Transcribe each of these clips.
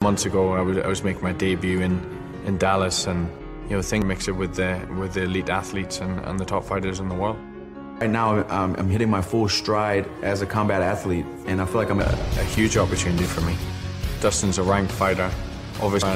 Months ago, I was making my debut in Dallas, and thing mix it with the elite athletes and the top fighters in the world. Right now, I'm hitting my full stride as a combat athlete, and I feel like I'm a huge opportunity for me. Dustin's a ranked fighter, obviously.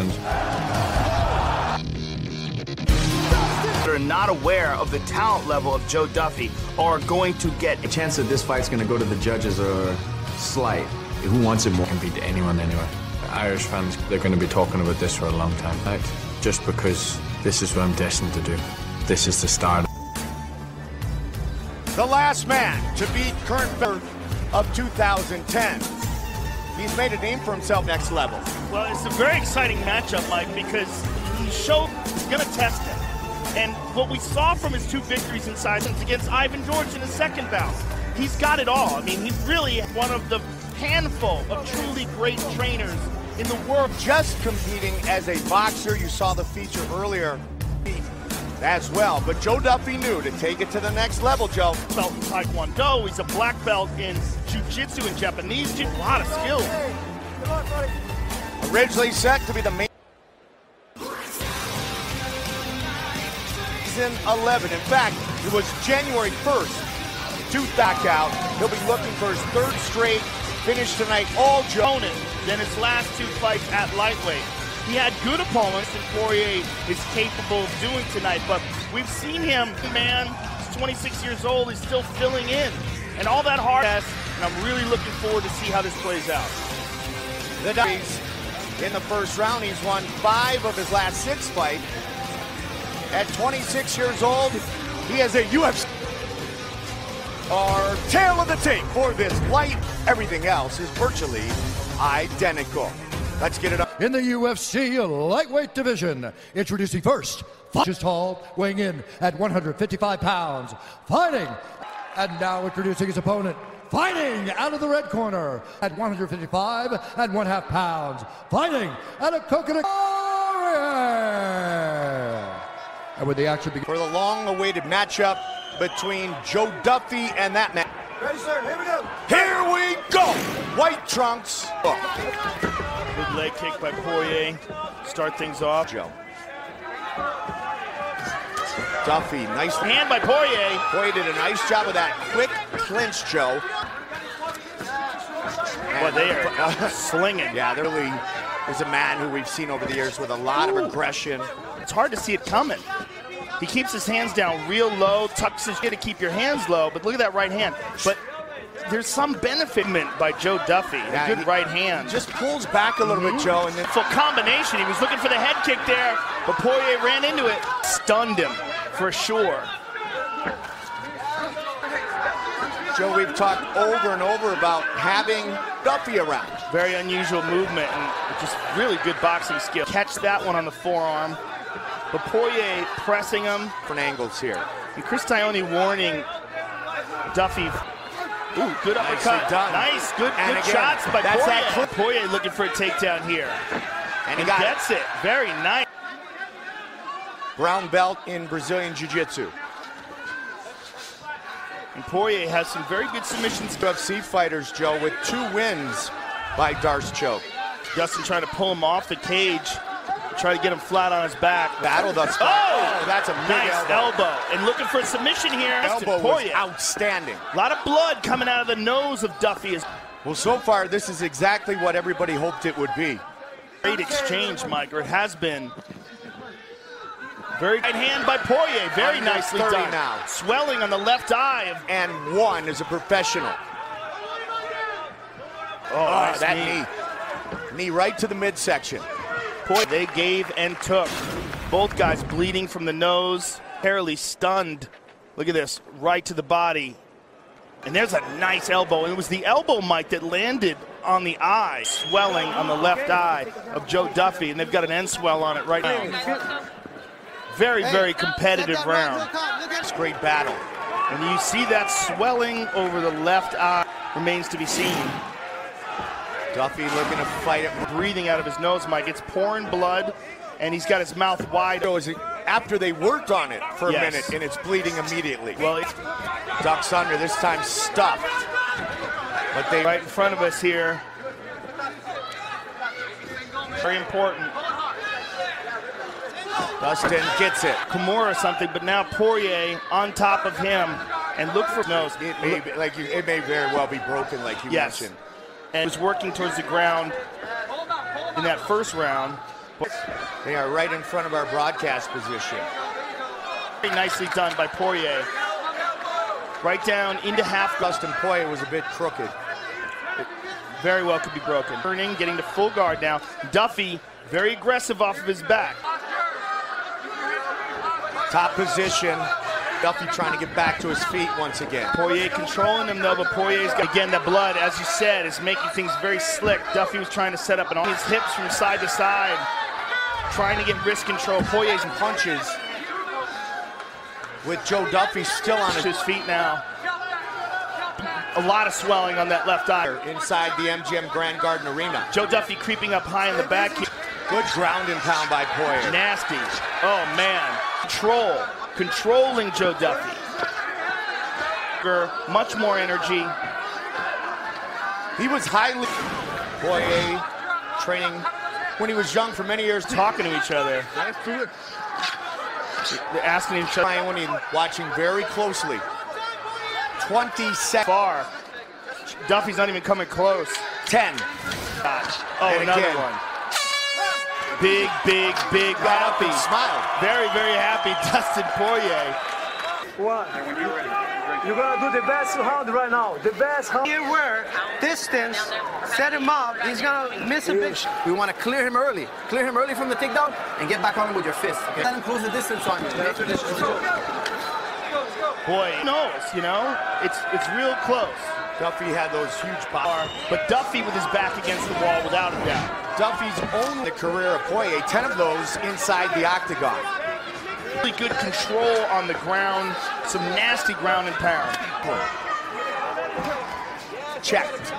Are not aware of the talent level of Joe Duffy are going to get a chance that this fight's going to go to the judges are slight. Who wants it more? Can beat anyone anywhere. Irish fans, they're going to be talking about this for a long time. Right? Just because this is what I'm destined to do. This is the start. The last man to beat current of 2010. He's made a name for himself next level. Well, it's a very exciting matchup, Mike, because he showed he's going to test it. And what we saw from his 2 victories inside against Ivan George in his second bout, he's got it all. I mean, he's really one of the handful of truly great trainers in the world. Just competing as a boxer, you saw the feature earlier as well. But Joe Duffy knew to take it to the next level, Joe. Belt in Taekwondo, he's a black belt in Jiu-Jitsu and Japanese Jiu-Jitsu. A lot of skills. Originally set to be the main 11. In fact, it was January 1st, 2 knockout. He'll be looking for his 3rd straight finish tonight. All Joe. Then his last 2 fights at lightweight. He had good opponents, and Poirier is capable of doing tonight. But we've seen him, man. He's 26 years old. He's still filling in, and all that hard. And I'm really looking forward to see how this plays out. The Duffy's in the first round. He's won 5 of his last 6 fights. At 26 years old, he has a UFC. Our tail of the tape for this fight. Everything else is virtually identical. Let's get it up. In the UFC lightweight division, introducing first, just tall, weighing in at 155 pounds, fighting. And now introducing his opponent, fighting out of the red corner at 155 and 1/2 pounds, fighting out of Coconut Warrior. And with the action for the long-awaited matchup between Joe Duffy and that man. Ready, sir. Here we go. Here we go. White trunks. Good leg kick by Poirier. Start things off. Joe. Duffy, nice hand by Poirier. Poirier did a nice job of that quick clinch, Joe. Well, they are slinging. Yeah, there really is a man who we've seen over the years with a lot of aggression. It's hard to see it coming. He keeps his hands down real low, tucks his chin to keep your hands low, but look at that right hand. But there's some benefit by Joe Duffy, a good right hand. Just pulls back a little bit, Joe. And then full combination. He was looking for the head kick there, but Poirier ran into it. Stunned him, for sure. Joe, we've talked over and over about having Duffy around. Very unusual movement and just really good boxing skill. Catch that one on the forearm. But Poirier pressing him. Different angles here. And Chris Tione warning Duffy. Ooh, good uppercut. Nice, good shots by Poirier. Poirier looking for a takedown here. And he gets it. Very nice. Brown belt in Brazilian Jiu-Jitsu. And Poirier has some very good submissions. UFC fighters, Joe, with 2 wins by Darce choke. Dustin trying to pull him off the cage. Try to get him flat on his back. Battle thus far. Oh, that's a big nice elbow. And looking for a submission here. Elbow was outstanding. A lot of blood coming out of the nose of Duffy. Well, so far, this is exactly what everybody hoped it would be. Great exchange, Mike, or it has been. Very right hand by Poirier. Very nicely done. Now. Swelling on the left eye. And one is a professional. Oh, nice that knee. Knee right to the midsection. They gave and took. Both guys bleeding from the nose. Harley stunned. Look at this, right to the body. And there's a nice elbow. And it was the elbow, Mike, that landed on the eye. Swelling on the left eye of Joe Duffy. And they've got an end swell on it right now. Very, very competitive round. It's a great battle. And you see that swelling over the left eye. Remains to be seen. Duffy looking to fight it. Breathing out of his nose, Mike. It's pouring blood, and he's got his mouth wide. After they worked on it for a minute, and it's bleeding immediately. Well, ducks under, this time stuffed. But they right in front of us here. Very important. Dustin gets it. Kimura or something, but now Poirier on top of him, and look for nose. It may very well be broken, like you mentioned. And was working towards the ground in that first round. They are right in front of our broadcast position. Very nicely done by Poirier. Right down into half. Dustin Poirier was a bit crooked. It very well could be broken. Turning, getting to full guard now. Duffy, very aggressive off of his back. Top position. Duffy trying to get back to his feet once again. Poirier controlling him though, but Poirier's got, again, the blood, as you said, is making things very slick. Duffy was trying to set up his hips from side to side, trying to get wrist control. Poirier's punches. With Joe Duffy still on his feet now. A lot of swelling on that left eye. Inside the MGM Grand Garden Arena. Joe Duffy creeping up high in the back. Good ground and pound by Poirier. Nasty. Oh, man. Controlling Joe Duffy. Much more energy. He was highly... Poirier training when he was young for many years. Talking to each other. They're asking each other. When he's watching very closely. 20 seconds. Far. Duffy's not even coming close. 10. Oh, and another again. one. Big Duffy smiled. Very happy, Dustin Poirier. One. You're gonna do the best round right now. The best round. Here work, distance, set him up. He's gonna miss a big shot. We want to clear him early. Clear him early from the takedown and get back on him with your fist. Okay? Let him close the distance on you. Boy, knows, you know? It's real close. Duffy had those huge power. But Duffy with his back against the wall without a doubt. Duffy's owned the career of Poirier, 10 of those inside the octagon. Really good control on the ground, some nasty ground and pound. Checked.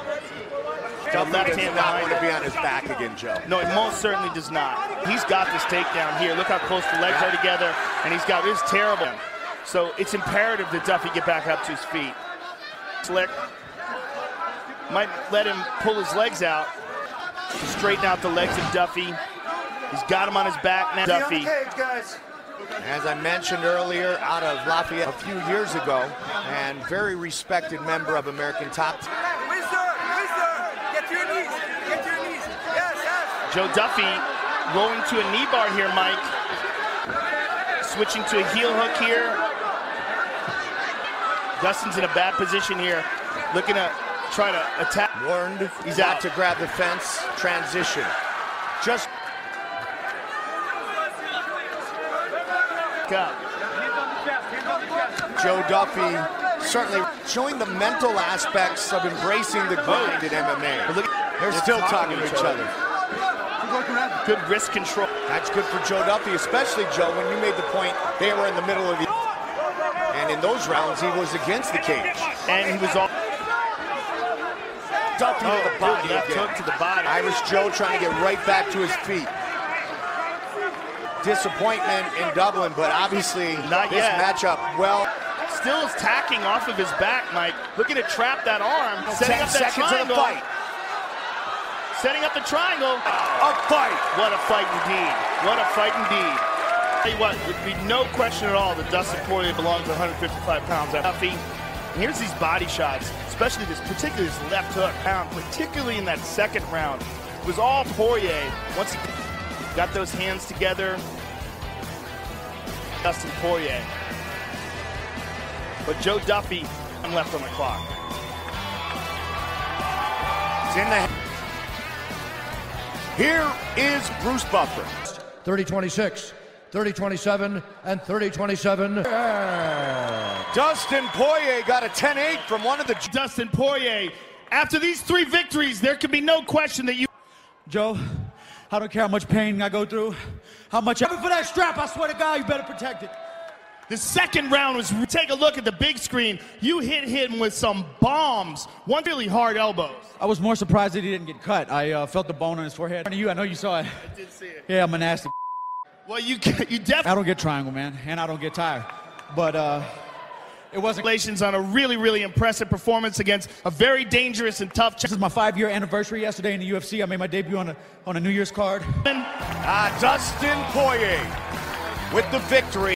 Duffy does not want to be on his back again, Joe. No, he most certainly does not. He's got this takedown here. Look how close the legs are together, and it's terrible. So it's imperative that Duffy get back up to his feet. Slick. Might let him pull his legs out to straighten out the legs of Duffy. He's got him on his back now. Duffy. As I mentioned earlier, out of Lafayette a few years ago, and very respected member of American Top. Get to your knees. Get to your knees. Yes. Joe Duffy rolling to a knee bar here, Mike. Switching to a heel hook here. Dustin's in a bad position here, looking to try to attack. Warned, he's out out to grab the fence. Transition. Just up. Joe Duffy certainly showing the mental aspects of embracing the grind in MMA. They're still talking to each other. Good wrist control. That's good for Joe Duffy, especially, Joe, when you made the point they were in the middle of the... And in those rounds, he was against the cage. And he was all... Duffy to the body left again. hook to the body. Irish Joe trying to get right back to his feet. Disappointment in Dublin, but obviously Not this yet. matchup, well... Still is tacking off of his back, Mike. Looking to trap that arm. 10 seconds of the fight. Setting up the triangle. A fight. What a fight indeed. What a fight indeed. Tell you what, there'd be no question at all that Dustin Poirier belongs to 155 pounds. Duffy. And here's these body shots, especially particularly this left hook pound, particularly in that second round. It was all Poirier. Once he got those hands together, Dustin Poirier. But Joe Duffy, I'm left on the clock. It's in the... Here is Bruce Buffer. 30-26, 30-27, and 30-27. Dustin Poirier got a 10-8 from one of the... Dustin Poirier, after these 3 victories, there can be no question that you... Joe, I don't care how much pain I go through, how much... For that strap, I swear to God, you better protect it. The second round was, take a look at the big screen. You hit him with some bombs. One really hard elbows. I was more surprised that he didn't get cut. I felt the bone on his forehead. I know you saw it. I did see it. Yeah, I'm a nasty. Well, you definitely... I don't get triangle, man, and I don't get tired. But It wasn't. Congratulations on a really, really impressive performance against a very dangerous and tough. This is my 5-year anniversary yesterday in the UFC. I made my debut on a New Year's card. Dustin Poirier with the victory.